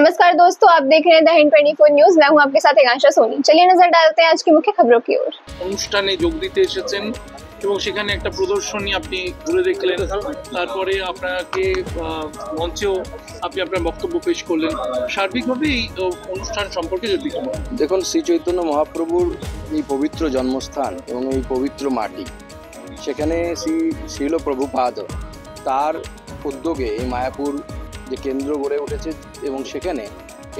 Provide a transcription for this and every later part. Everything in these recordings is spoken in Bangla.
नमस्कार दोस्तों, आप देख रहे हैं द हिंद 24 न्यूज। मैं हूं आपके साथ एकांशा सोनी। चलिए नजर डालते हैं आज की मुख्य खबरों की ओर। অনুষ্ঠানে যোগ দিতে এসেছেন এবং সেখানে একটা প্রদর্শনী আপনি ঘুরে দেখলেন, তারপরে আপনাকে মঞ্চেও আপনি আপনার বক্তব্য পেশ করলেন। সার্বিকভাবে এই অনুষ্ঠান সম্পর্কে যদি দেখুন, শ্রী চৈতন্য মহাপ্রভুর এই পবিত্র জন্মস্থান এবং এই পবিত্র মাটি, সেখানে শ্রীল প্রভুপাদ তার উদ্যোগে এই মায়াপুর যে কেন্দ্র গড়ে উঠেছে এবং সেখানে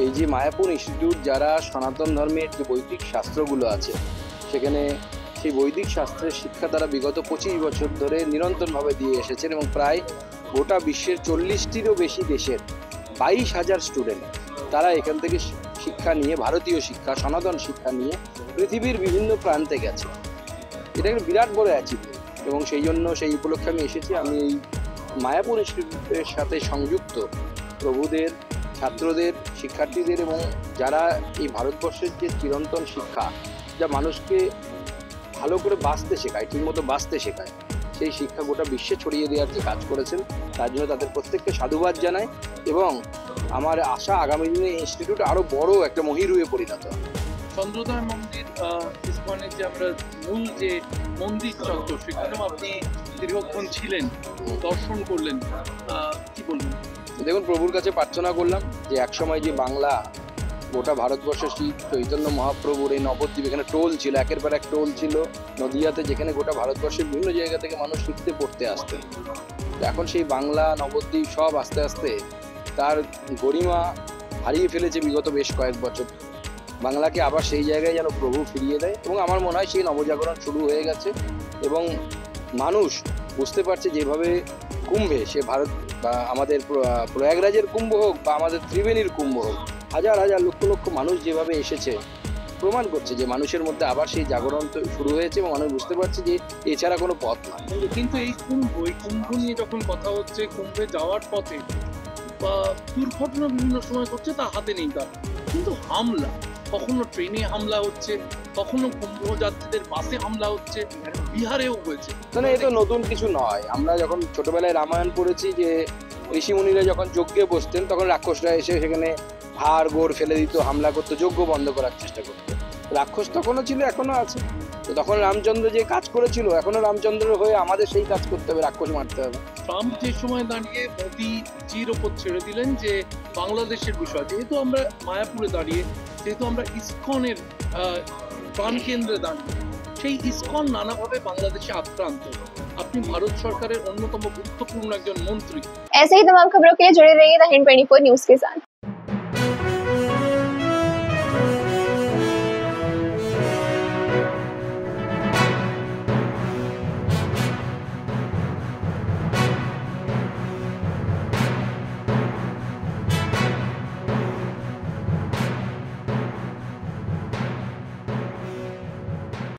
এই যে মায়াপুর ইনস্টিটিউট, যারা সনাতন ধর্মের যে বৈদিক শাস্ত্রগুলো আছে, সেখানে সেই বৈদিক শাস্ত্রের শিক্ষা তারা বিগত 25 বছর ধরে নিরন্তরভাবে দিয়ে এসেছেন এবং প্রায় গোটা বিশ্বের 40টিরও বেশি দেশের 22,000 স্টুডেন্ট তারা এখান থেকে শিক্ষা নিয়ে, ভারতীয় শিক্ষা, সনাতন শিক্ষা নিয়ে পৃথিবীর বিভিন্ন প্রান্তে গেছে। এটা একটা বিরাট বড় অ্যাচিভমেন্ট এবং সেই জন্য সেই উপলক্ষে আমি এসেছি। আমি এই মায়াপুর ইনস্টিটিউটের সাথে সংযুক্ত প্রভুদের, ছাত্রদের, শিক্ষার্থীদের এবং যারা এই ভারতবর্ষের যে চিরন্তন শিক্ষা, যা মানুষকে ভালো করে বাঁচতে শেখায়, ঠিকমতো বাঁচতে শেখায়, সেই শিক্ষা গোটা বিশ্বে ছড়িয়ে দেওয়ার যে কাজ করেছেন, তার জন্য তাদের প্রত্যেককে সাধুবাদ জানাই এবং আমার আশা আগামী দিনে ইনস্টিটিউট আরও বড় একটা মহিরুহে পরিণত হবে। চন্দ্রোদয় মন্দির, ইসকনের যে আমরা মূল যে মন্দির চত্বর, সেখানেও আপনি দীর্ঘক্ষণ ছিলেন, দর্শন করলেন, কি বলবেন? দেখুন, প্রভুর কাছে প্রার্থনা করলাম যে একসময় যে বাংলা, গোটা ভারতবর্ষের শ্রী চৈতন্য মহাপ্রভুর এই নবদ্বীপ, এখানে টোল ছিল, একের পর এক টোল ছিল নদিয়াতে, যেখানে গোটা ভারতবর্ষের বিভিন্ন জায়গা থেকে মানুষ শিখতে পড়তে আসতেন। এখন সেই বাংলা, নবদ্বীপ সব আস্তে আস্তে তার গরিমা হারিয়ে ফেলেছে বিগত বেশ কয়েক বছর। বাংলাকে আবার সেই জায়গায় যেন প্রভু ফিরিয়ে দেয় এবং আমার মনে হয় সেই নবজাগরণ শুরু হয়ে গেছে এবং মানুষ বুঝতে পারছে যেভাবে কুম্ভে, সে ভারত বা আমাদের প্রয়াগরাজের কুম্ভ হোক বা আমাদের ত্রিবেণীর কুম্ভ হোক, হাজার হাজার লক্ষ লক্ষ মানুষ যেভাবে এসেছে, প্রমাণ করছে যে মানুষের মধ্যে আবার সেই জাগরণ শুরু হয়েছে এবং মানুষ বুঝতে পারছে যে এছাড়া কোনো পথ নয়। কিন্তু এই কুম্ভ নিয়ে যখন কথা হচ্ছে, কুম্ভে যাওয়ার পথে বা দুর্ঘটনা বিভিন্ন সময় করছে, তা হাতে নেই তার, কিন্তু হামলা, কখনো ট্রেনে হামলা হচ্ছে, কখনো কুম্ভ যাত্রীদের বাসে হামলা হচ্ছে, বিহারেও হয়েছে। মানে এটা নতুন কিছু নয়। আমরা যখন ছোটবেলায় রামায়ণ পড়েছি যে ঋষিমুনিরা যখন যজ্ঞে বসতেন, তখন রাক্ষসরা এসে সেখানে হাড় গোড় ফেলে দিত, হামলা করতো, যজ্ঞ বন্ধ করার চেষ্টা করতো। রাক্ষস তখনও ছিল, এখনো আছে। তো তখন রামচন্দ্র যে কাজ করেছিল, এখনো রামচন্দ্রের হয়ে আমাদের সেই কাজ করতে হবে, রাক্ষস মারতে হবে। ট্রাম্প যে সময় দাঁড়িয়ে মোদিজির ওপর ছেড়ে দিলেন যে বাংলাদেশের বিষয়, যেহেতু আমরা মায়াপুরে দাঁড়িয়ে, যেহেতু আমরা ইসকনের প্রাণকেন্দ্রে দাঁড়িয়ে, সেই ইসকন নানাভাবে বাংলাদেশে আক্রান্ত। আপনি ভারত সরকারের অন্যতম গুরুত্বপূর্ণ একজন মন্ত্রী। ऐसे ही तमाम खबरों के लिए जुड़े रहिए द हिंद 24 न्यूज के साथ।